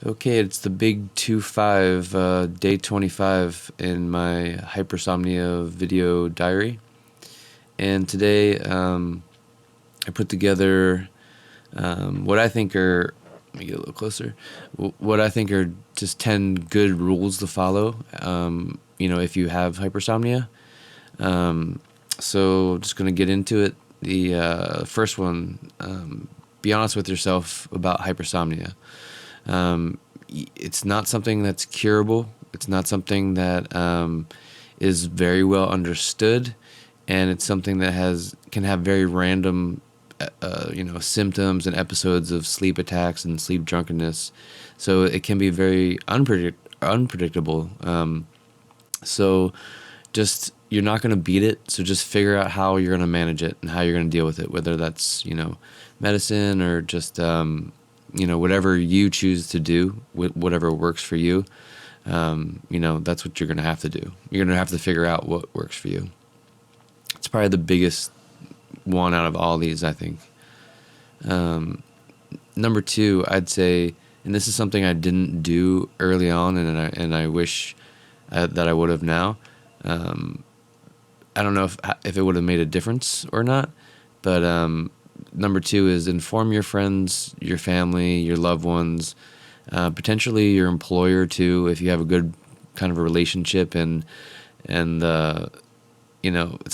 Okay, it's the big 2-5, day 25 in my Hypersomnia video diary. And today I put together what I think are, let me get a little closer, what I think are just 10 good rules to follow, if you have hypersomnia. So just going to get into it. The first one, be honest with yourself about hypersomnia. It's not something that's curable. It's not something that is very well understood, and it's something that can have very random, symptoms and episodes of sleep attacks and sleep drunkenness. So it can be very unpredictable. So just you're not going to beat it. So just figure out how you're going to manage it and how you're going to deal with it, whether that's medicine or just whatever you choose to do, whatever works for you. That's what you're going to have to do. You're going to have to figure out what works for you. It's probably the biggest one out of all these, I think. Number two, I'd say, and this is something I didn't do early on, and I wish that I would have now. I don't know if it would have made a difference or not, but number two is inform your friends, your family, your loved ones, potentially your employer too, if you have a good kind of a relationship, and it's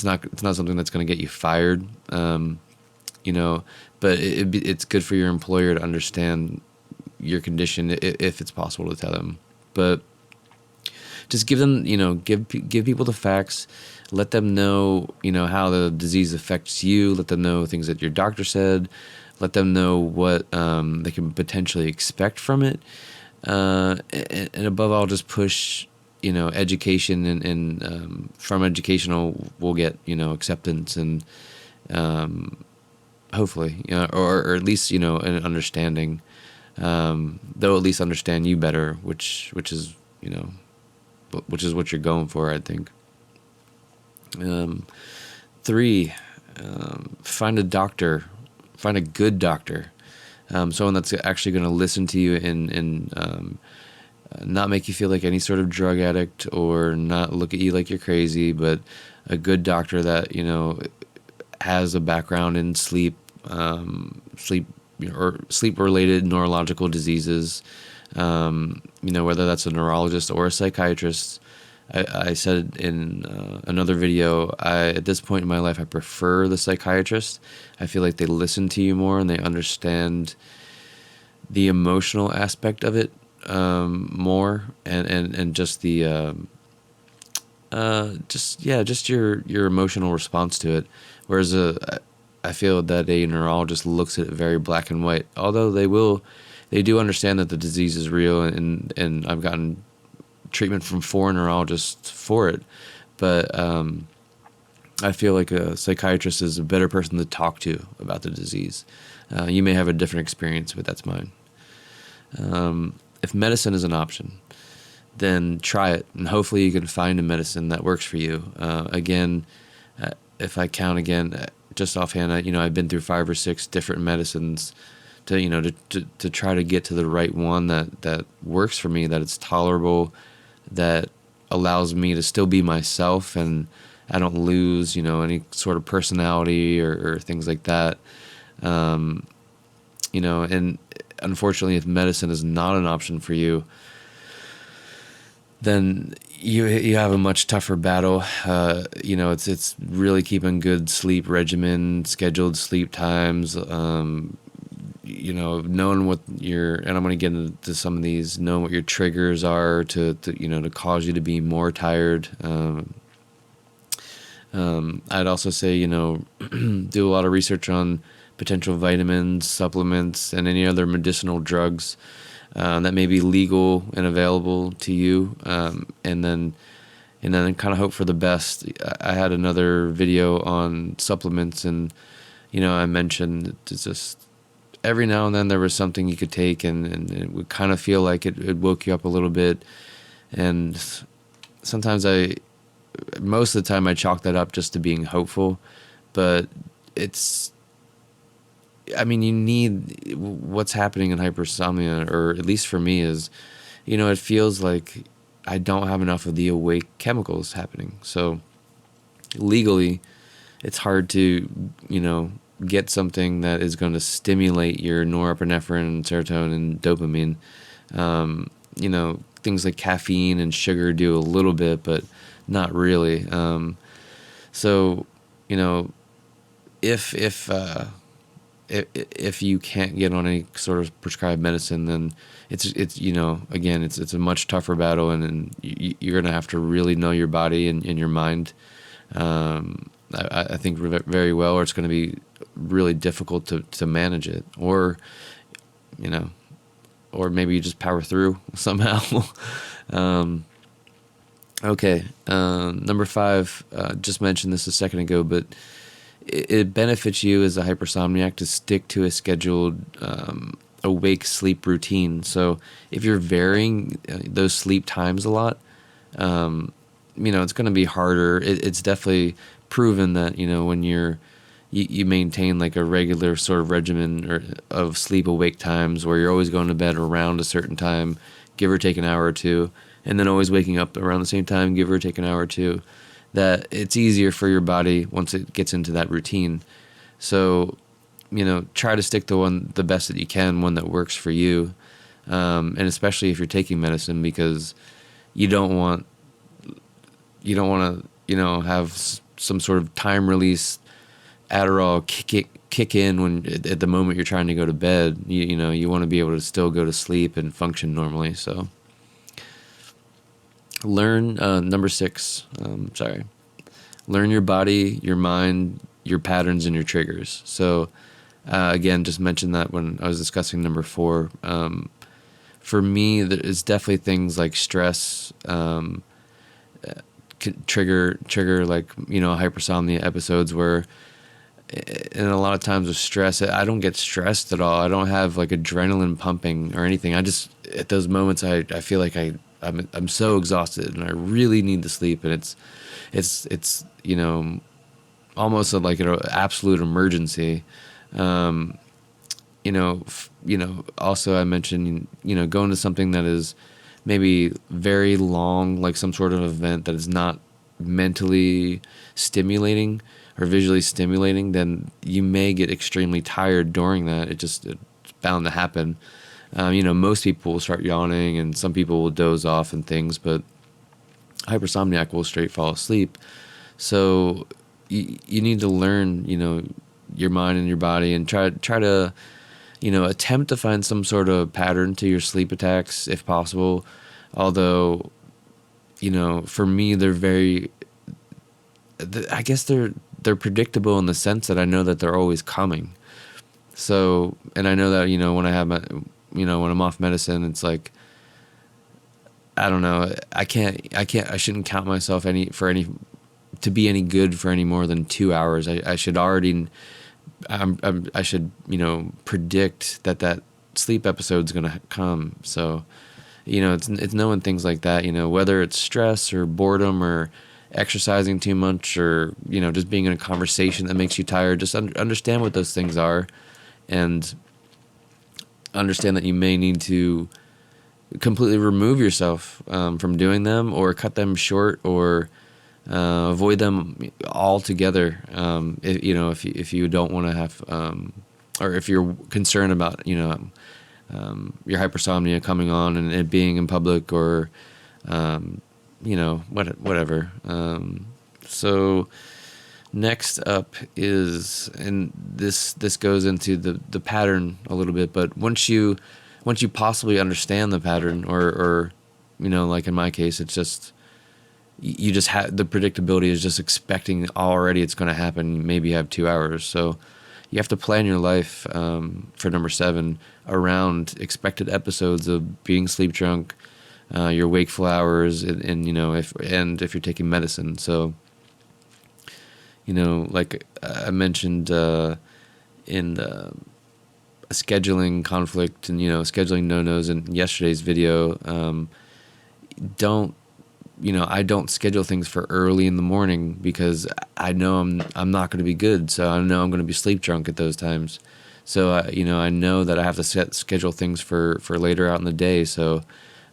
not something that's going to get you fired, but it's good for your employer to understand your condition if it's possible to tell them. But just give them, give people the facts. Let them know, how the disease affects you. Let them know things that your doctor said. Let them know what they can potentially expect from it. And above all, just push, education, and from educational, we'll get, acceptance and hopefully, or at least, an understanding. They'll at least understand you better, which is, what you're going for, I think. Three, find a doctor, find a good doctor, someone that's actually going to listen to you and not make you feel like any sort of drug addict or not look at you like you're crazy, but a good doctor that, has a background in sleep or sleep-related neurological diseases, whether that's a neurologist or a psychiatrist. I said in another video, at this point in my life, I prefer the psychiatrist. I feel like they listen to you more and they understand the emotional aspect of it more, and just the just your emotional response to it. Whereas I feel that a neurologist looks at it very black and white. Although they do understand that the disease is real, and I've gotten treatment from 4 neurologists for it, but I feel like a psychiatrist is a better person to talk to about the disease. You may have a different experience, but that's mine. If medicine is an option, then try it, and hopefully you can find a medicine that works for you. Again, if I count again, just offhand, I've been through 5 or 6 different medicines to try to get to the right one that works for me, that it's tolerable, that allows me to still be myself, and I don't lose, any sort of personality or things like that. And unfortunately, if medicine is not an option for you, then you have a much tougher battle. It's really keeping good sleep regimen, scheduled sleep times, knowing what and I'm going to get into some of these, knowing what your triggers are to cause you to be more tired. I'd also say, do a lot of research on potential vitamins, supplements, and any other medicinal drugs that may be legal and available to you, and then kind of hope for the best. I had another video on supplements, and I mentioned it's just every now and then there was something you could take, and it would kind of feel like it woke you up a little bit. And sometimes most of the time I chalk that up just to being hopeful, but it's I mean, you need what's happening in hypersomnia, or at least for me, is, it feels like I don't have enough of the awake chemicals happening. So legally, it's hard to, get something that is going to stimulate your norepinephrine, serotonin, dopamine. Things like caffeine and sugar do a little bit, but not really. So, you know, if if uh, if you can't get on any sort of prescribed medicine, then it's again, it's a much tougher battle, and you're gonna have to really know your body and your mind. I think very well, or it's going to be really difficult to manage it, you know, or maybe you just power through somehow. um, okay, number 5. Just mentioned this a second ago, but it benefits you as a hypersomniac to stick to a scheduled awake sleep routine. So if you're varying those sleep times a lot, it's going to be harder. It's definitely proven that, when you maintain like a regular sort of regimen of sleep awake times, where you're always going to bed around a certain time, give or take an hour or two, and then always waking up around the same time, give or take an hour or two, that it's easier for your body once it gets into that routine. So, try to stick to the best that you can, one that works for you. And especially if you're taking medicine, because you don't want to, have some sort of time release Adderall kick in when at the moment you're trying to go to bed. You want to be able to still go to sleep and function normally. So learn, number 6. Learn your body, your mind, your patterns, and your triggers. So again, just mentioned that when I was discussing number 4. For me, it's definitely things like stress. Trigger like hypersomnia episodes where, and a lot of times with stress, I don't get stressed at all. I don't have like adrenaline pumping or anything. I just, at those moments, I feel like I'm so exhausted and I really need to sleep, and it's almost like an absolute emergency. Also I mentioned, going to something that is maybe very long, like some sort of event that is not mentally stimulating or visually stimulating, then you may get extremely tired during that. It's bound to happen. Most people will start yawning, and some people will doze off and things, but hypersomniac will straight fall asleep. So you need to learn, your mind and your body, and try to, attempt to find some sort of pattern to your sleep attacks if possible. Although, for me, I guess they're predictable in the sense that I know that they're always coming. So, and I know that, when I have when I'm off medicine, it's like, I don't know, I shouldn't count myself to be any good for any more than 2 hours. I should already, I should, predict that sleep episode's going to come. So, it's knowing things like that, whether it's stress or boredom or exercising too much, or, just being in a conversation that makes you tired. Just understand what those things are, and understand that you may need to completely remove yourself from doing them, or cut them short, or avoid them altogether. If you don't want to have, or if you're concerned about, your hypersomnia coming on and it being in public, or, whatever. So next up is, and this goes into the pattern a little bit, but once you possibly understand the pattern, or like in my case, it's just, you just have the predictability is just expecting already it's going to happen. Maybe you have 2 hours. So you have to plan your life, for number 7, around expected episodes of being sleep drunk, your wakeful hours, and if you're taking medicine. So, like I mentioned, in the scheduling conflict and, scheduling no-nos in yesterday's video, I don't schedule things for early in the morning, because I know I'm not going to be good. So I know I'm going to be sleep drunk at those times. So I know that I have to schedule things for later out in the day. So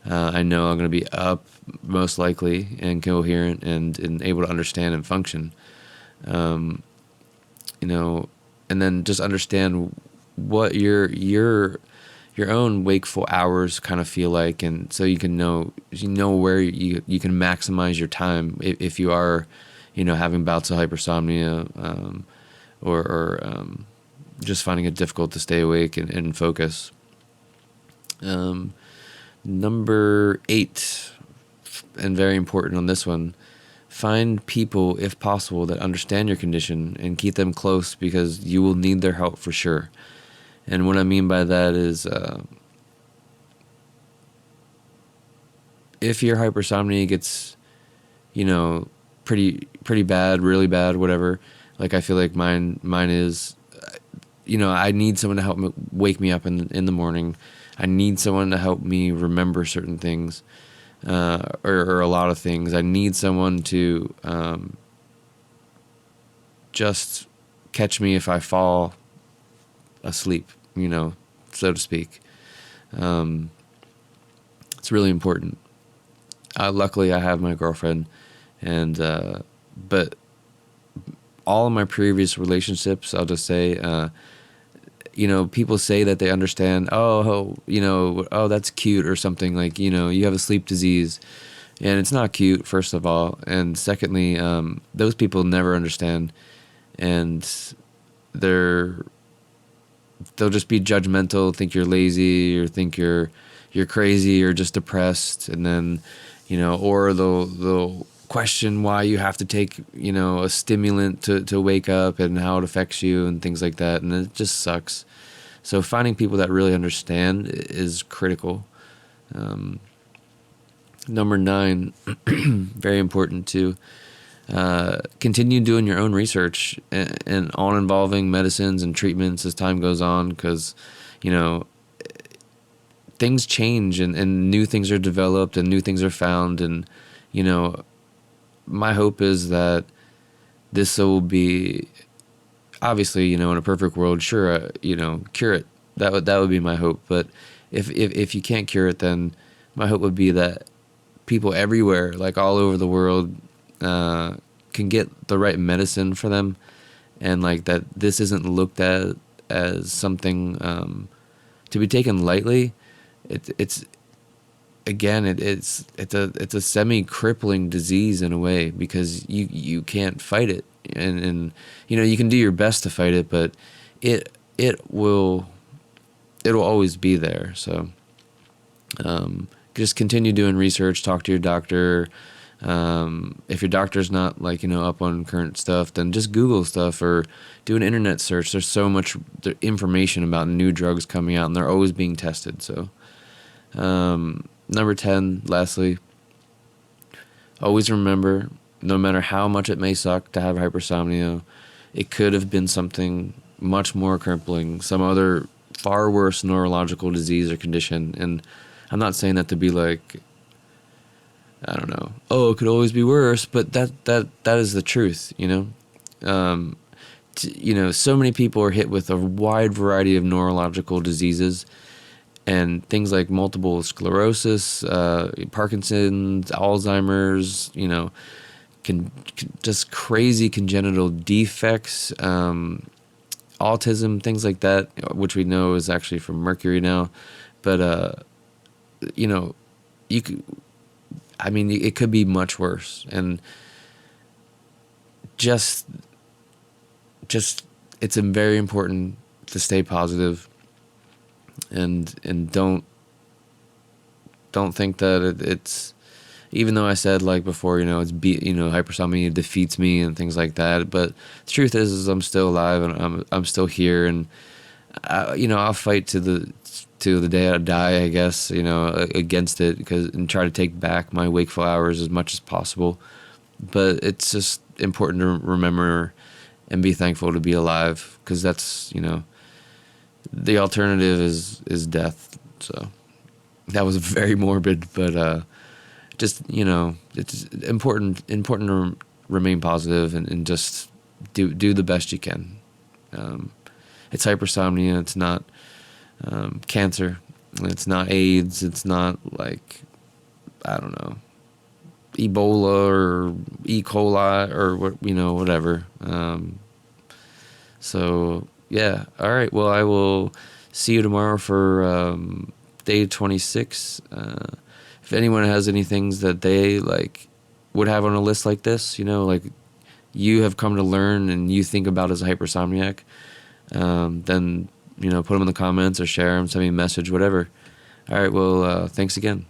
I know I'm going to be up most likely and coherent and able to understand and function. You know, and then just understand what your own wakeful hours kind of feel like, and so you know where you can maximize your time if you are, having bouts of hypersomnia, or just finding it difficult to stay awake and focus. Number 8, and very important on this one, find people, if possible, that understand your condition and keep them close, because you will need their help for sure. And what I mean by that is, if your hypersomnia gets, pretty bad, really bad, whatever, like I feel like mine is, I need someone to help me, wake me up in the morning. I need someone to help me remember certain things, or a lot of things. I need someone to just catch me if I fall asleep, so to speak. It's really important. Luckily, I have my girlfriend, and but all of my previous relationships, I'll just say, people say that they understand. Oh, that's cute or something, like, you have a sleep disease, and it's not cute, first of all, and secondly, those people never understand, and they'll just be judgmental, think you're lazy, or think you're crazy, or just depressed, and then, or they'll question why you have to take, a stimulant to wake up, and how it affects you, and things like that, and it just sucks. So finding people that really understand is critical. Number 9, very important too. Continue doing your own research and on involving medicines and treatments as time goes on, because, things change, and new things are developed, and new things are found, and, my hope is that this will be, obviously, in a perfect world, sure, cure it. That would be my hope. But if you can't cure it, then my hope would be that people everywhere, like all over the world, can get the right medicine for them, and like that this isn't looked at as something to be taken lightly. It's a semi-crippling disease in a way, because you can't fight it, and you can do your best to fight it, but it'll always be there. So just continue doing research, talk to your doctor. If your doctor's not up on current stuff, then just Google stuff or do an internet search. There's so much information about new drugs coming out, and they're always being tested. So number 10, lastly, always remember, no matter how much it may suck to have hypersomnia, it could have been something much more crippling, some other far worse neurological disease or condition. And I'm not saying that to be like, I don't know, oh, it could always be worse, but that is the truth, so many people are hit with a wide variety of neurological diseases, and things like multiple sclerosis, Parkinson's, Alzheimer's, just crazy congenital defects, autism, things like that, which we know is actually from mercury now. But, it could be much worse. And just it's very important to stay positive, and don't think that it's, even though I said, like before, hypersomnia defeats me and things like that, but the truth is I'm still alive, and I'm still here, and I'll fight to the day I die, I guess, against it, and try to take back my wakeful hours as much as possible. But it's just important to remember and be thankful to be alive, because that's, the alternative is death. So that was very morbid, but just, it's important to remain positive, and just do the best you can. it's hypersomnia. It's not cancer. It's not AIDS. It's not like, I don't know, Ebola or E. coli or what, whatever. So yeah. All right. Well, I will see you tomorrow for day 26. If anyone has any things that they like would have on a list like this, like you have come to learn and you think about as a hypersomniac, then put them in the comments or share them, send me a message, whatever. All right. Well, thanks again.